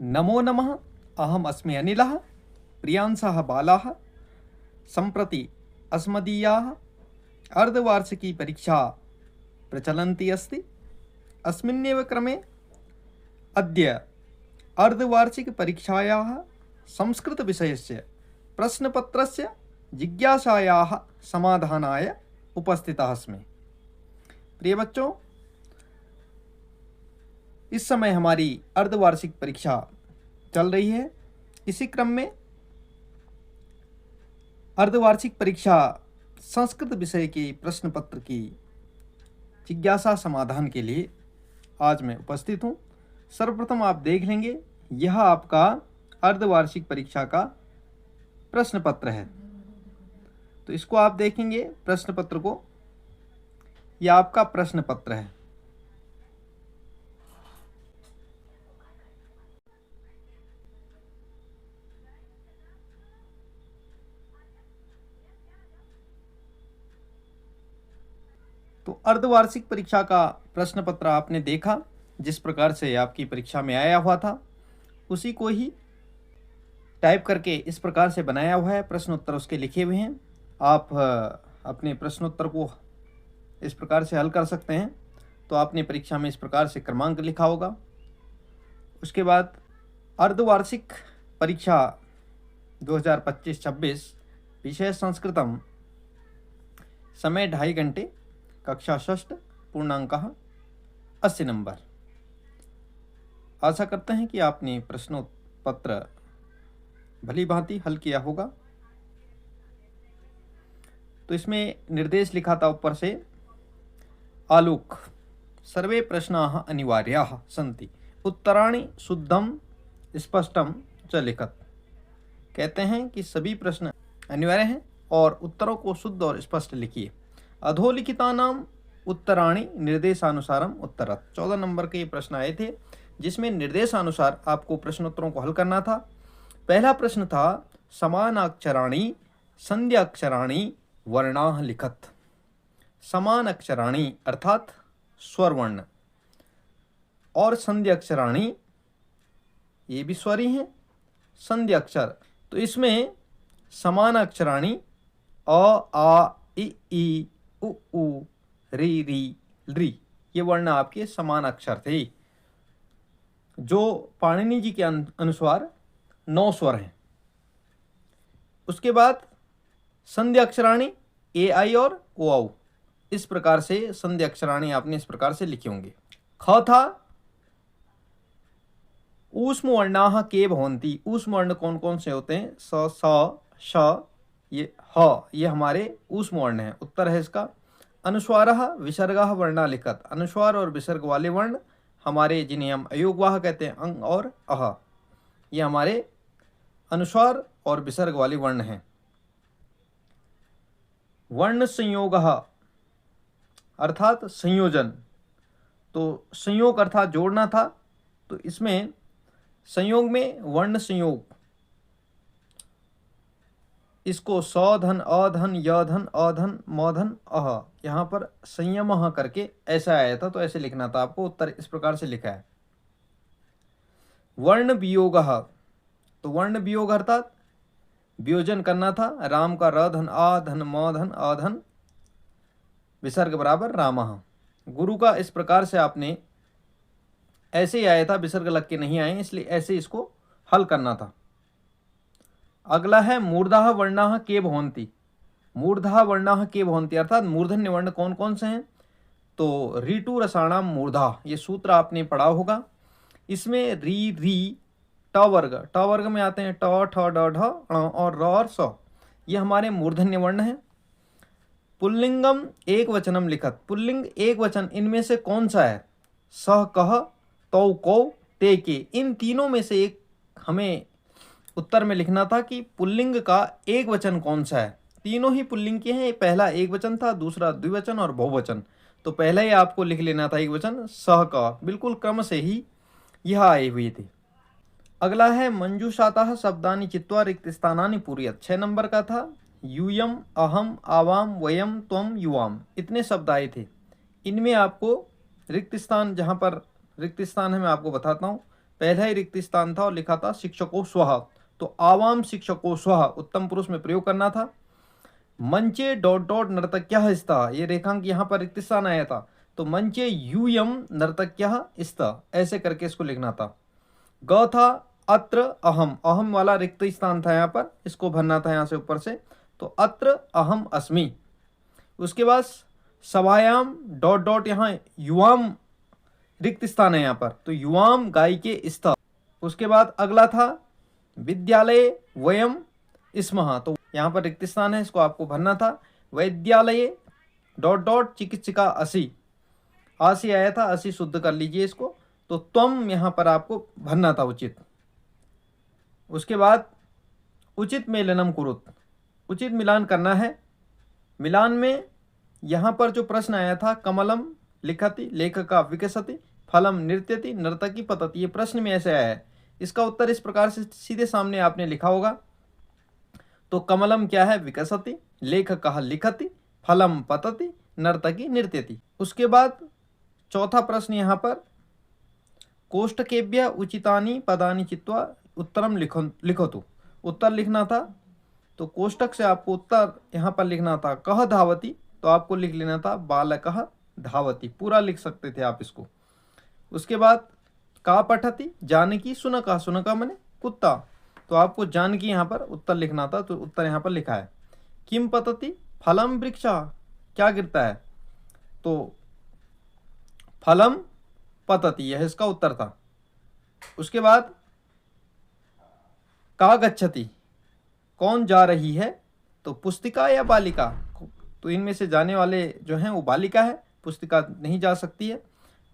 नमो नमः। अहम् अस्मि अनिलः। प्रियांसः बालाः सम्प्रति अस्मदीयाः अर्धवार्षिकी परीक्षा प्रचलन्ती अस्ति। अस्मिन्नेव क्रमे अद्य अर्धवार्षिकपरीक्षायाः संस्कृतविषयस्य प्रश्नपत्रस्य जिज्ञासायाः समाधानाय उपस्थितः अस्मि। प्रिय बच्चों, इस समय हमारी अर्धवार्षिक परीक्षा चल रही है। इसी क्रम में अर्धवार्षिक परीक्षा संस्कृत विषय के प्रश्न पत्र की जिज्ञासा समाधान के लिए आज मैं उपस्थित हूँ। सर्वप्रथम आप देख लेंगे, यह आपका अर्धवार्षिक परीक्षा का प्रश्न पत्र है। तो इसको आप देखेंगे, प्रश्न पत्र को, यह आपका प्रश्न पत्र है। तो अर्धवार्षिक परीक्षा का प्रश्न पत्र आपने देखा, जिस प्रकार से आपकी परीक्षा में आया हुआ था उसी को ही टाइप करके इस प्रकार से बनाया हुआ है। प्रश्नोत्तर उसके लिखे हुए हैं। आप अपने प्रश्नोत्तर को इस प्रकार से हल कर सकते हैं। तो आपने परीक्षा में इस प्रकार से क्रमांक लिखा होगा। उसके बाद अर्धवार्षिक परीक्षा 2025-26, विषय संस्कृतम, समय 2.5 घंटे, कक्षा 6, पूर्णांक 80 नंबर। आशा करते हैं कि आपने प्रश्नोत्तर भली भांति हल किया होगा। तो इसमें निर्देश लिखा था ऊपर से, आलोक सर्वे प्रश्नाः अनिवार्याः सन्ति, उत्तराणि शुद्धम स्पष्टम च लिखत। कहते हैं कि सभी प्रश्न अनिवार्य हैं और उत्तरों को शुद्ध और स्पष्ट लिखिए। अधोलिखितानाम उत्तराणि निर्देशानुसारम उत्तरत। 14 नंबर के ये प्रश्न आए थे, जिसमें निर्देशानुसार आपको प्रश्नोत्तरों को हल करना था। पहला प्रश्न था, समानाक्षराणि संध्याक्षराणि वर्णाः लिखत। समान अक्षराणि अर्थात स्वर वर्ण, और संध्याक्षराणि ये भी स्वरी हैं, संध्या अक्षर। तो इसमें समान अक्षराणि अ, आ, इ, उ, री, री, ये वर्ण आपके समान अक्षर थे, जो पाणिनि जी के अनुसार 9 स्वर हैं। उसके बाद संध्या अक्षराणि ए, आई और ओ, औ, इस प्रकार से संध्या अक्षराणि आपने इस प्रकार से लिखे होंगे। ख था, ऊष्म वर्णाः के भवन्ति। ऊष्म वर्ण कौन कौन से होते हैं? स, श, ये ह, ये हमारे ऊष्म वर्ण हैं। उत्तर है इसका। अनुस्वारः विसर्गः वर्णा लिखत। अनुस्वार और विसर्ग वाले वर्ण हमारे, जिन्हें हम अयोगवाह कहते हैं, अंग और अह, ये हमारे अनुस्वार और विसर्ग वाले वर्ण हैं। वर्ण संयोगः अर्थात संयोजन। तो संयोग अर्थात जोड़ना था, तो इसमें संयोग में वर्ण संयोग, इसको सौधन, अधन, यधन, अधन, मधन, अह, यहाँ पर संयम करके ऐसा आया था, तो ऐसे लिखना था आपको। उत्तर इस प्रकार से लिखा है। वर्ण वियोगः, तो वर्ण वियोग अर्थात वियोजन करना था। राम का र धन आ धन म धन अधन, विसर्ग बराबर रामः। गुरु का इस प्रकार से आपने, ऐसे ही आया था, विसर्ग लग के नहीं आए, इसलिए ऐसे इसको हल करना था। अगला है मूर्धाः वर्णाः के भवन्ति। मूर्धाः वर्णाः के भवन्ति अर्थात मूर्धन्य वर्ण कौन कौन से हैं? तो ऋटु रसाणाम मूर्धा, ये सूत्र आपने पढ़ा होगा। इसमें री, री, ट वर्ग, ट वर्ग में आते हैं ट, ठ, ड, ढ, ण और र और स, ये हमारे मूर्धन्य वर्ण हैं। पुल्लिंगम एक वचनम लिखत। पुल्लिंग एक वचन इनमें से कौन सा है? सह, कह, तौ, कौ, ते, के। इन तीनों में से एक हमें उत्तर में लिखना था कि पुल्लिंग का एक वचन कौन सा है। तीनों ही पुल्लिंग के हैं। पहला एक वचन था, दूसरा द्विवचन और बहुवचन। तो पहला ही आपको लिख लेना था एक वचन, सह का, बिल्कुल क्रम से ही यह आए हुए थे। अगला है मंजूषातः शब्दानि चित्वा रिक्त स्थानानि पूरयत। 6 नंबर का था। यूयम, अहम, आवाम, वयम, त्वम, युवाम, इतने शब्द आए थे। इनमें आपको रिक्त स्थान, जहाँ पर रिक्त स्थान है मैं आपको बताता हूँ। पहला ही रिक्त स्थान था और लिखा था शिक्षको स्वः, तो आवाम शिक्षको स्वः उत्तम पुरुष में प्रयोग करना था। मंचे डॉट डॉट नर्तक्यः स्तः, ये रेखांक यहाँ पर रिक्त स्थान आया था, तो मंचे यूयम नर्तक्यः स्तः ऐसे करके इसको लिखना था। ग था अत्र अहम, अहम वाला रिक्त स्थान था यहाँ पर, इसको भरना था यहाँ से ऊपर से, तो अत्र अहम अस्मि। उसके बाद सभायाम डॉट डॉट, यहाँ युवाम रिक्त स्थान है यहाँ पर, तो युवाम गायिके स्तः। उसके बाद अगला था विद्यालय वयम स्मः, तो यहाँ पर रिक्त स्थान है, इसको आपको भरना था। वैद्यालय डॉट डॉट चिकित्सिका असि, आसी आया था, असि शुद्ध कर लीजिए इसको, तो त्वम यहाँ पर आपको भरना था उचित। उसके बाद उचित मेलनम कुरुत, उचित मिलान करना है। मिलान में यहाँ पर जो प्रश्न आया था कमलम लिखति लेखका विकसति फलम नृत्यति नर्तकी पतति, ये प्रश्न में ऐसे आया है। इसका उत्तर इस प्रकार से सीधे सामने आपने लिखा होगा। तो कमलम क्या है, विकसति, लेखकः लिखति, फलम पतति, नर्तकी नृत्यति। उसके बाद चौथा प्रश्न यहाँ पर कोष्ठकेभ्यः उचितानि पदानि चित्वा उत्तरम लिखतु, उत्तर लिखना था। तो कोष्ठक से आपको उत्तर यहाँ पर लिखना था। कह धावति, तो आपको लिख लेना था बालकः धावति, पूरा लिख सकते थे आप इसको। उसके बाद का पठति, जानकी शुनकः, शुनकः माने कुत्ता, तो आपको जानकी यहाँ पर उत्तर लिखना था, तो उत्तर यहाँ पर लिखा है। किम पतति, फलम वृक्षा, क्या गिरता है, तो फलम पतति, यह इसका उत्तर था। उसके बाद का गच्छति, कौन जा रही है, तो पुस्तिका या बालिका, तो इनमें से जाने वाले जो हैं वो बालिका है, पुस्तिका नहीं जा सकती है।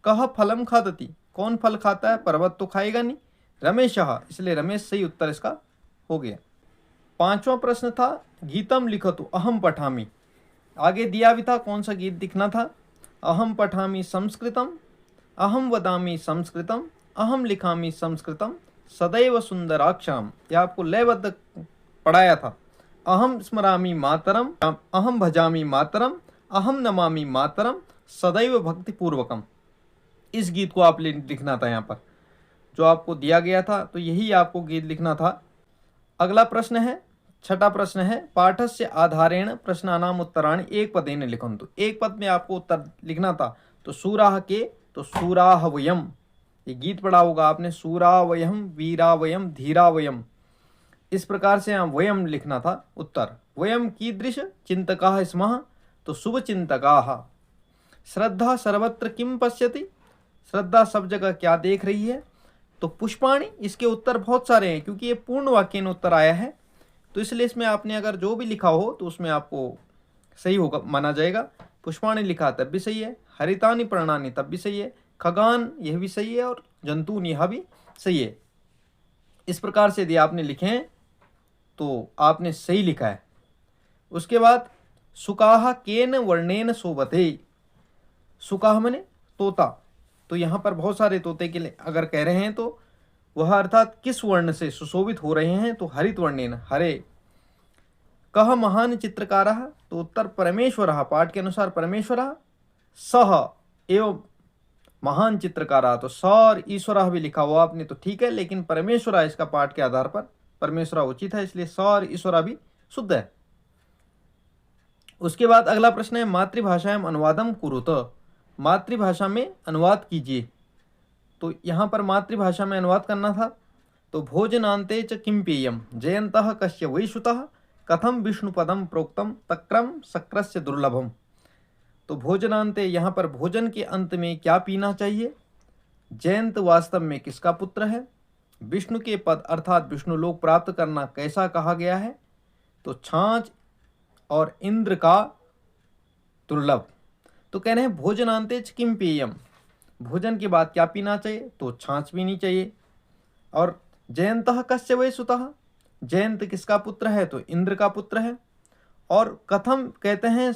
कह फलम खादति, कौन फल खाता है, पर्वत तो खाएगा नहीं। रमेशः, इसलिए रमेश सही उत्तर इसका हो गया। पांचवा प्रश्न था गीतम लिखतु अहम पठामि, आगे दिया भी था कौन सा गीत दिखना था। अहम पठामि संस्कृतम, अहम वदामि संस्कृतम, अहम लिखामि संस्कृतम, सदैव सुंदराक्षरम, यह आपको लयबद्ध पढ़ाया था। अहम स्मरामि मातरम, अहम भजामि मातरम, अहम नमामि मातरम, सदैव भक्तिपूर्वकम, इस गीत को आप लिखना था यहाँ पर जो आपको दिया गया था, तो यही आपको गीत लिखना था। अगला प्रश्न है, छठा प्रश्न है पाठस्य आधारेण प्रश्नानाम उत्तराणि एक पदेन लिखन्तु, एक पद में आपको उत्तर लिखना था। तो सूराह के, तो सूराह वयम, ये गीत पढ़ा होगा आपने, सूरा वयम वीरा वयम धीरा वयम, इस प्रकार से यहाँ वयम लिखना था उत्तर। वयम कीदृश चिंतकाः स्मः, तो शुभ चिंतकाः। श्रद्धा सर्वत्र किम पश्यति, श्रद्धा सब जगह क्या देख रही है, तो पुष्पाणि, इसके उत्तर बहुत सारे हैं क्योंकि ये पूर्ण वाक्य में उत्तर आया है, तो इसलिए इसमें आपने अगर जो भी लिखा हो तो उसमें आपको सही होगा माना जाएगा। पुष्पाणि लिखा तब भी सही है, हरितानि पर्णानि तब भी सही है, खगान यह भी सही है, और जंतून यह भी सही है। इस प्रकार से यदि आपने लिखे हैं तो आपने सही लिखा है। उसके बाद सुकाह केन वर्णेन शोभते, सुकाह मने तोता, तो यहाँ पर बहुत सारे तोते के लिए अगर कह रहे हैं तो वह अर्थात किस वर्ण से सुशोभित हो रहे हैं, तो हरित वर्णेन, हरे। कह महान चित्रकारः, तो उत्तर परमेश्वरः, पाठ के अनुसार परमेश्वरः। सह एवं महान चित्रकारः, तो स और ईश्वरः भी लिखा हुआ आपने तो ठीक है, लेकिन परमेश्वरः इसका पाठ के आधार पर परमेश्वरः उचित है, इसलिए स और ईश्वरः भी शुद्ध है। उसके बाद अगला प्रश्न है मातृभाषायां अनुवादम कुरुत, मातृभाषा में अनुवाद कीजिए। तो यहाँ पर मातृभाषा में अनुवाद करना था। तो भोजनान्ते च किं पेयम जयन्तः कस्य वै सुतः कथम विष्णुपदम प्रोक्तम तक्रम शक्रस्य दुर्लभम। तो भोजनान्ते, यहाँ पर भोजन के अंत में क्या पीना चाहिए। जयंत वास्तव में किसका पुत्र है। विष्णु के पद अर्थात विष्णु लोक प्राप्त करना कैसा कहा गया है, तो छाछ और इंद्र का दुर्लभ। तो कह रहे हैं भोजनान्ते च किम पेयम, भोजन के बाद क्या पीना चाहिए, तो छाछ पीनी चाहिए। और जयंतः कस्य वै सुतः, जयंत किसका पुत्र है, तो इंद्र का पुत्र है। और कथम कहते हैं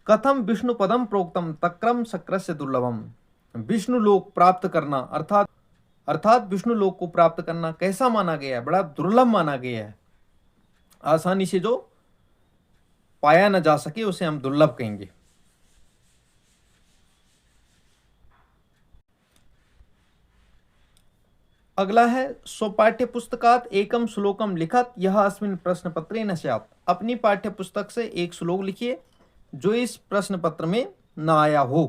कथम विष्णु पदम प्रोक्तम तक्रम शक्रस्य दुर्लभम, विष्णु लोक प्राप्त करना अर्थात विष्णु लोक को प्राप्त करना कैसा माना गया है, बड़ा दुर्लभ माना गया है। आसानी से जो पाया न जा सके उसे हम दुर्लभ कहेंगे। अगला है स्वपाठ्य पुस्तकात एकम श्लोकम लिखत यह अस्मिन् प्रश्न पत्रे न स्यात्। अपनी पाठ्य पुस्तक से एक श्लोक लिखिए जो इस प्रश्न पत्र में न आया हो।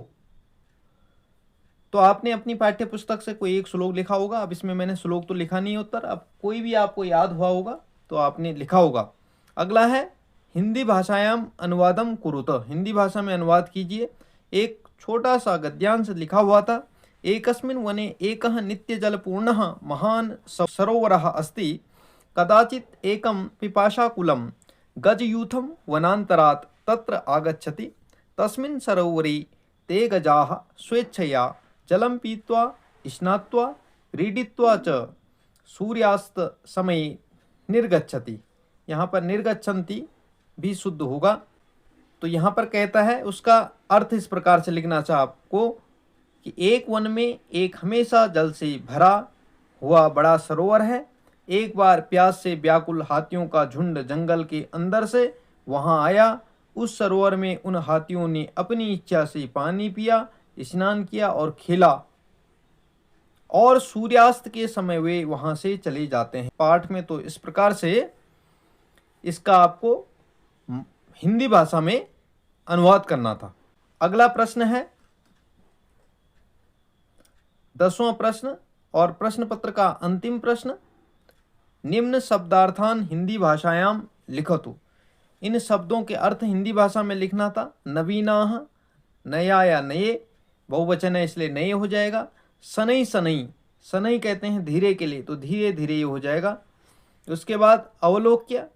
तो आपने अपनी पाठ्य पुस्तक से कोई एक श्लोक लिखा होगा। अब इसमें मैंने श्लोक तो लिखा नहीं उत्तर, अब कोई भी आपको याद हुआ होगा तो आपने लिखा होगा। अगला है हिंदी भाषायाम अनुवादम कुरुत। हिंदी भाषा में अनुवाद कीजिए। एक छोटा सा गद्यांश लिखा हुआ था। एकस्मिन् वने एकः नित्यजलपूर्णः महान् सरोवरः अस्ति। कदाचित् एकं पिपासाकुलं गजयूथं वनान्तरात् तत्र आगच्छति। तस्मिन् सरोवरे ते गजाः स्वेच्छया जलं पीत्वा स्नात्वा क्रीडित्वा च सूर्यास्त समये निर्गच्छति। यहाँ पर निर्गच्छन्ति भी शुद्ध होगा। तो यहाँ पर कहता है उसका अर्थ इस प्रकार से लिखना चाहिए आपको कि एक वन में एक हमेशा जल से भरा हुआ बड़ा सरोवर है। एक बार प्यास से व्याकुल हाथियों का झुंड जंगल के अंदर से वहां आया। उस सरोवर में उन हाथियों ने अपनी इच्छा से पानी पिया, स्नान किया और खेला और सूर्यास्त के समय वे वहां से चले जाते हैं। पाठ में तो इस प्रकार से इसका आपको हिंदी भाषा में अनुवाद करना था। अगला प्रश्न है 10वां प्रश्न और प्रश्न पत्र का अंतिम प्रश्न। निम्न शब्दार्थान हिंदी भाषायाम लिखतु। इन शब्दों के अर्थ हिंदी भाषा में लिखना था। नवीनाः, नया या नए, बहुवचन है इसलिए नए हो जाएगा। शनै शनै, शनै कहते हैं धीरे के लिए तो धीरे धीरे ये हो जाएगा। उसके बाद अवलोक्य,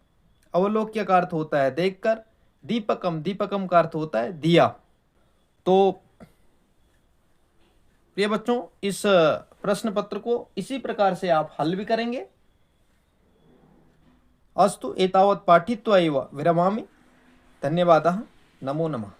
अवलोक्य का अर्थ होता है देखकर। दीपकम, दीपकम का अर्थ होता है दिया। तो प्रिय बच्चों, इस प्रश्न पत्र को इसी प्रकार से आप हल भी करेंगे। अस्तु एतावत् पाठित्वा एव विरमामि। धन्यवादः। नमो नमः।